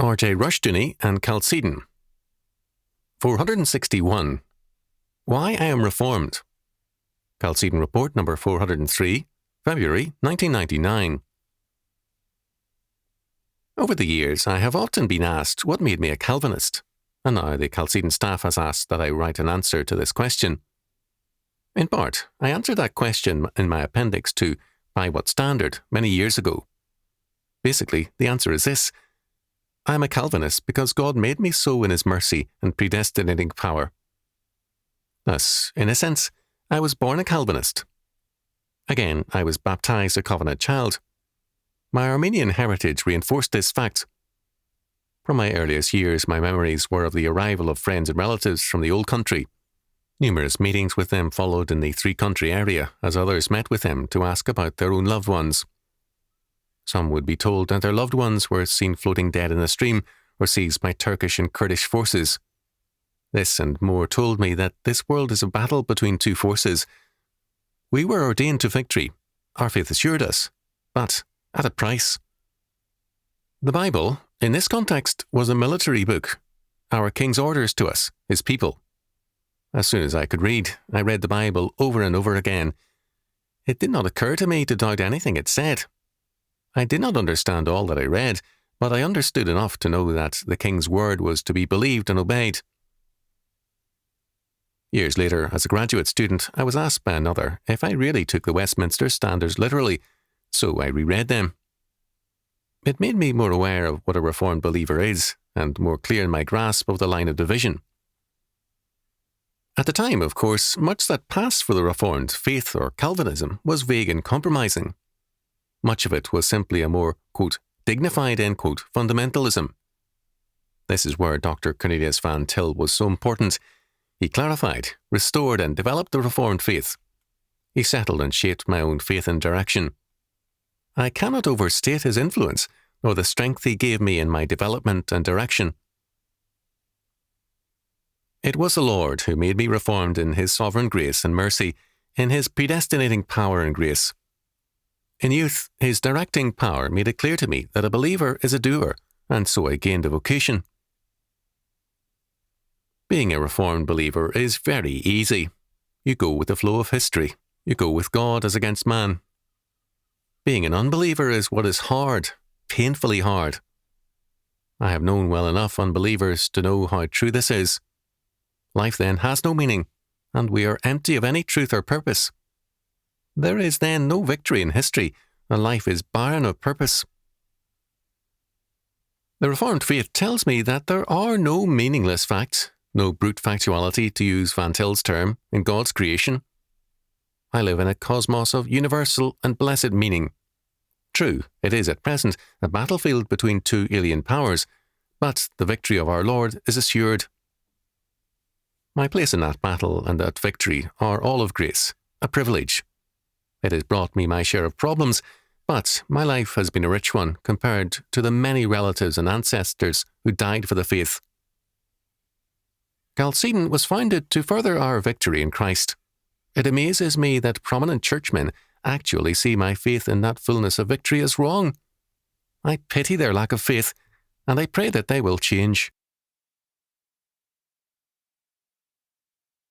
R.J. Rushdoony and Chalcedon. 461. Why I am Reformed. Chalcedon Report number 403, February 1999. Over the years, I have often been asked what made me a Calvinist, and now the Chalcedon staff has asked that I write an answer to this question. In part, I answered that question in my appendix to By What Standard many years ago. Basically, the answer is this. I am a Calvinist because God made me so in His mercy and predestinating power. Thus, in a sense, I was born a Calvinist. Again, I was baptized a covenant child. My Armenian heritage reinforced this fact. From my earliest years, my memories were of the arrival of friends and relatives from the old country. Numerous meetings with them followed in the three-country area as others met with them to ask about their own loved ones. Some would be told that their loved ones were seen floating dead in a stream or seized by Turkish and Kurdish forces. This and more told me that this world is a battle between two forces. We were ordained to victory. Our faith assured us, but at a price. The Bible, in this context, was a military book, our King's orders to us, His people. As soon as I could read, I read the Bible over and over again. It did not occur to me to doubt anything it said. I did not understand all that I read, but I understood enough to know that the King's word was to be believed and obeyed. Years later, as a graduate student, I was asked by another if I really took the Westminster Standards literally, so I reread them. It made me more aware of what a Reformed believer is, and more clear in my grasp of the line of division. At the time, of course, much that passed for the Reformed faith or Calvinism was vague and compromising. Much of it was simply a more, quote, dignified, end quote, fundamentalism. This is where Dr. Cornelius Van Til was so important. He clarified, restored and developed the Reformed faith. He settled and shaped my own faith and direction. I cannot overstate his influence, nor the strength he gave me in my development and direction. It was the Lord who made me reformed in His sovereign grace and mercy, in His predestinating power and grace. In youth, His directing power made it clear to me that a believer is a doer, and so I gained a vocation. Being a Reformed believer is very easy. You go with the flow of history. You go with God as against man. Being an unbeliever is what is hard, painfully hard. I have known well enough unbelievers to know how true this is. Life then has no meaning, and we are empty of any truth or purpose. There is then no victory in history, and life is barren of purpose. The Reformed faith tells me that there are no meaningless facts, no brute factuality, to use Van Til's term, in God's creation. I live in a cosmos of universal and blessed meaning. True, it is at present a battlefield between two alien powers, but the victory of our Lord is assured. My place in that battle and that victory are all of grace, a privilege. It has brought me my share of problems, but my life has been a rich one compared to the many relatives and ancestors who died for the faith. Chalcedon was founded to further our victory in Christ. It amazes me that prominent churchmen actually see my faith in that fullness of victory as wrong. I pity their lack of faith, and I pray that they will change.